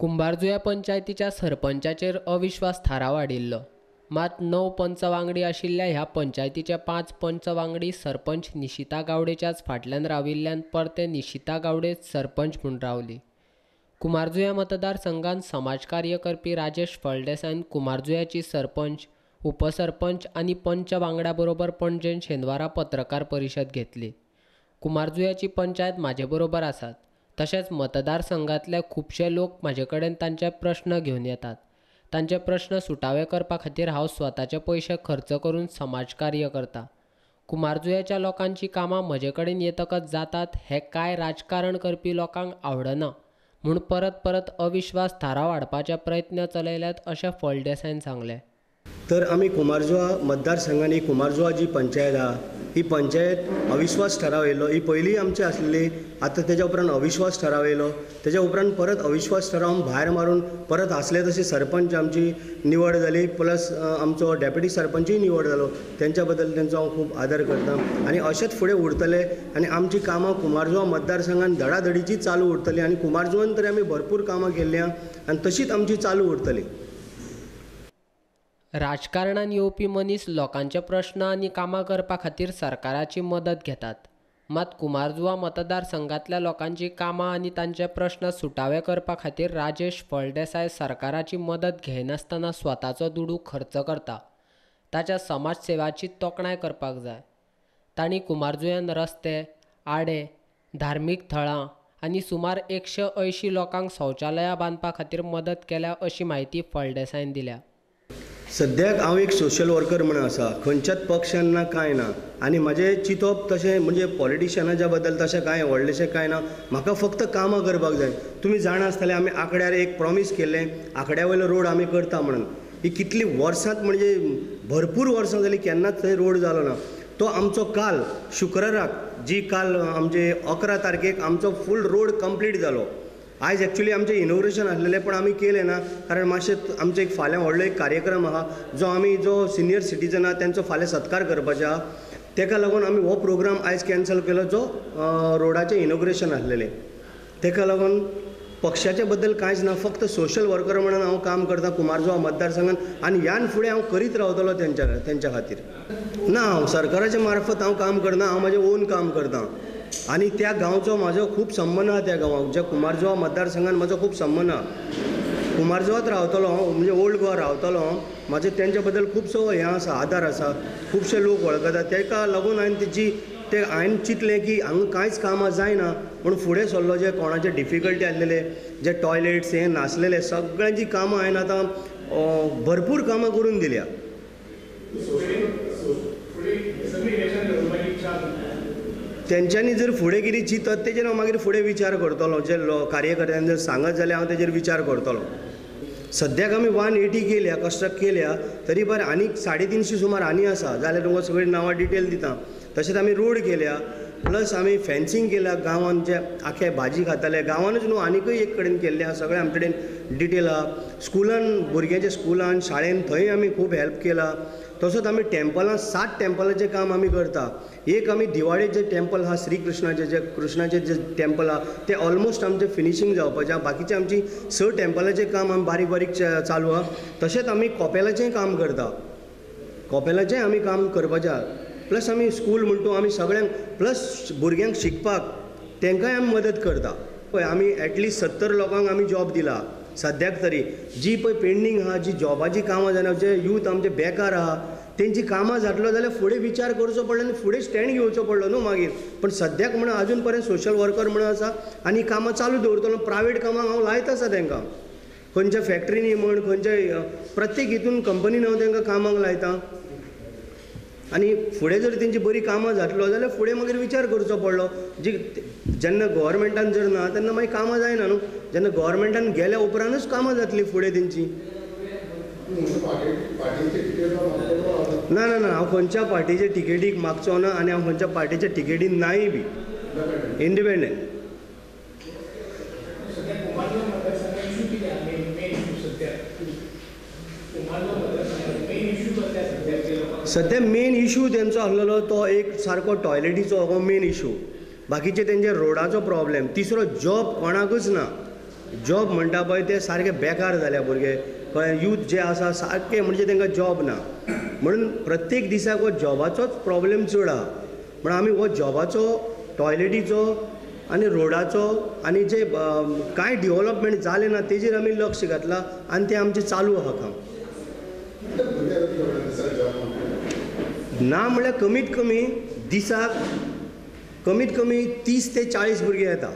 कुंभारजुव्या पंचायतीच्या सरपंचाचेर अविश्वास थाराव हाडिल्लो। मात 9 पंच वांगडी आशिल्ल्या ह्या पंचायतीचे 5 पंच वांगडी सरपंच निशिता गावडेच्याच फाटल्यान राविल्ल्यान परते निशिता गावडेच सरपंच म्हूण रावली। कुंभारजुव्या मतदारसंघात समाजकार्य करपी राजेश फळदेसायन कुंभारजुव्याची सरपंच, उपसरपंच आनी पंच वांगड्या बरोबर पणजेन शेनवारा पत्रकार परिशद घेतली। कुंभारजुव्याची पंचायत म्हाजे बरोबर आसात। तशेंच मतदारसंघातले खुबशे लोक म्हाजे कडेन तांचे प्रश्न घेवन येतात। तांचे प्रश्न सुटावे करपा खातीर हांव स्वताचे पयशे खर्च करून समाजकार्य करता। कुंभारजुव्याच्या लोकांची कामां म्हजे कडेन येतकच जातात हें कांय राजकारण करपी लोकांक आवडना म्हूण परत परत अविश्वास थाराव हाडपाचे प्रयत्न चलयल्यात अशें फळदेसायन सांगलें। तर आमी कुंभारजुव्या मतदारसंघांनी कुंभारजुव्या जी पंचायत आहा ही पंचायत अविश्वास थाराव येयलो। ही पयलीं आमची आसलेली, आतां तेज्या उपरांत अविश्वास थाराव येयलो। तेज्या उपरांत परत अविश्वास थाराव भायर मारून परत आसले तशी सरपंच आमची निवड जाली, प्लस आमचो डेप्युटी सरपंचूय निवड जालो। तेंच्या बद्दल तेंचो हांव खूब आदर करतां आनी अशेंच फुडें उरतले आनी आमची कामां कुंभारजुव्या मतदारसंघान धडाधडीची चालू उरतली आनी कुंभारजुव्यान तरी आमी भरपूर कामां केल्लीं आनी तशीच आमची चालू उरतली। राजकारणान येवपी मनीस लोकांचे प्रश्न आनी कामां करपा खातीर सरकाराची मदत घेतात। मात कुंभारजुव्या मतदारसंघातल्या लोकांची कामां आनी तांचे प्रश्न सुटावे करपा खातीर राजेश फळदेसाय सरकाराची मदत घेयनासतना स्वताचो दुडू खर्च करता। ताच्या समाजसेवाची तोखणाय करपाक जाय। तांणी कुंभारजुव्यान रस्ते, आडे, धार्मीक थळां आनी सुमार 180 लोकांक शौचालयां बांदपा खातीर मदत केल्या अशी माहिती फळदेसायन दिल्या। सद्याक हांव एक सोशल वर्कर म्हणून आसा, खंयच्याच पक्षान ना कांय ना आनी म्हाजें चिंतप तशें म्हणजे पॉलिटिशियनाच्या बद्दल तशें कांय व्हडलेशें कांय ना। म्हाका फक्त कामां करपाक जाय। तुमी जाणा आसतले आमी आंकड्यार एक प्रॉमीस केल्लें, आंकड्या वयलो रोड आमी करता म्हणून। ही कितली वर्सांत म्हणजे भरपूर वर्सां जालीं केन्नाच थंय रोड जालो ना। तो आमचो काल शुक्राराक जी काल आमचे 11 तारखेक आमचो फूल रोड कंप्लीट जालो। आयज एक्चुअली आमचें इनोग्रेशन आसलेलें पण आमी केलें ना, कारण मातशें आमचो एक फाल्यां व्हडलो एक कार्यक्रम आहा जो सिनियर सिटीजन आहा तेंचो फाल्यां सत्कार करपाचो आहा। तेका लागून आमी हो प्रोग्राम आयज कॅन्सल केलो जो रोडाचें इनोग्रेशन आसलेलें। तेका लागून पक्षाच्या बद्दल कांयच ना, फक्त सोशल वर्कर म्हणून हांव काम करतां कुंभारजुव्या मतदारसंघात आनी ह्यान फुडें हांव करीत रावतलो तेंच्या खातीर। ना, हांव सरकाराच्या मार्फत हांव काम करना, हांव म्हाजें ओन काम करतां आनी त्या गांवचो म्हाजो खूब संबंद आहा। त्या गांवाक ज्या कुंभारजुव्या मतदारसंघान म्हाजो खूब संबंद आहा। कुंभारजुव्यात रावतलो हांव, म्हणजे ओल्ड गोवा रावतलो हांव। म्हाजे तेंच्या बद्दल खुबसो हें आसा, आदार आसा, खुबशे लोक वळखतात। तेका लागून हांवें चिंतलें की हांगा कांयच कामां जायना पूण फुडें सरलो जे कोणाचे डिफिकल्टी आसलेले, जे टॉयलेट्स हें नासलेले, सगळ्यांची कामां हांवें आतां भरपूर कामां करून दिल्या। तेंच्यांनी जर फुडें कितें चिंतत तेजेर हांव मागीर फुडें विचार करतलो। जे कार्यकर्त्यांनी जर सांगत जाल्यार हांव तेजेर विचार करतलो। सद्याक आमी 180 केल्या, कस्ट्रक्ट केल्या, तरी बरें आनीक 350 सुमार आनी आसा, जाल्यार तुमकां सगळीं नांवां डिटेल दितां। तशेंच आमी रोड केल्या, प्लस आमी फेन्सिंग केल्या गांवांत जे आखे भाजी खाताले गांवानूच न्हू आनीकय एक कडेन केल्लें आहा, सगळें आमचे कडेन डिटेल आहा। स्कुलान भुरग्यांच्या स्कुलान शाळेन थंय आमी खूब हेल्प केला। तसोच आमी टेम्पलां 7 टेम्पलाचें काम आमी करता। एक आमी दिवाळेक जे टेम्पल आहा श्री कृष्णाचें जे टेम्पल आहा तें ऑलमोस्ट आमचें फिनिशींग जावपाचें आहा। बाकीचें आमची 6 टेम्पलाचें काम आमी बारीक बारीक चालू आहा। तशेंच आमी कॉपेलाचेंय काम करता, कॉपेलाचेंय आमी काम करपाचें आहा। प्लस आमी स्कूल म्हणटू आमी सगळ्यांक, प्लस भुरग्यांक शिकपाक तेंकाय आमी मदत करता। पळय आमी एटलिस्ट 70 लोकांक आमी जॉब दिला सद्याक तरी। जी पळय पेंडींग आहा, जी जॉबाची कामां जायना, जे यूथ आमचे बेकार आहा तेंची कामां जातलो जाल्यार फुडें विचार करचो पडलो आनी फुडें स्टँड घेवचो पडलो न्हू मागीर। पण सद्याक म्हणून आजून पर्यंत सोशल वर्कर म्हणून आसा आनी कामां चालू दवरतलो। प्रायवेट कामाक हांव लायत आसा तेंकां, खंयच्या फॅक्टरीनी म्हण, खंयच्या प्रत्येक हितून कंपनीन हांव तेंकां कामाक लायतां। आनी फुडें जर तेंची बरी कामां जातलो जाल्यार फुडें मागीर विचार करचो पडलो। जेन्ना गव्हर्मेंटान जर ना तेन्ना मागीर कामां जायना न्हू। जेन्ना गव्हर्मेंटान गेल्या उपरांतूच कामां जातलीं फुडें तेंची। ना ना ना, हांव खंयच्या पार्टीचे टिकेटीक मागचो ना आनी हांव खंयच्या पार्टीच्या टिकेटीन नाय बी, इंडिपेंडंट। सद्या मेन इशू तेंचो आसलेलो तो एक सारको टॉयलेटीचो हो मेन इशू। बाकीचे तेंचे रोडाचो प्रॉब्लेम। तिसरो जॉब कोणाकूच ना। जॉब म्हणटा पळय ते सारके बेकार जाल्या भुरगे कळ्ळें यूथ जे आसा सारके म्हणजे तांकां जॉब ना म्हणून प्रत्येक दिसाक हो जॉबाचोच प्रॉब्लेम चड आहा म्हण आमी हो जॉबाचो टॉयलेटीचो आनी रोडाचो आनी जे कांय डेवलपमेंट जालें ना तेजेर आमी लक्ष घातलां आनी तें आमचें चालू आहा काम ना म्हळ्यार कमीत कमी दिसाक कमीत कमी 30 ते 40 भुरगे येता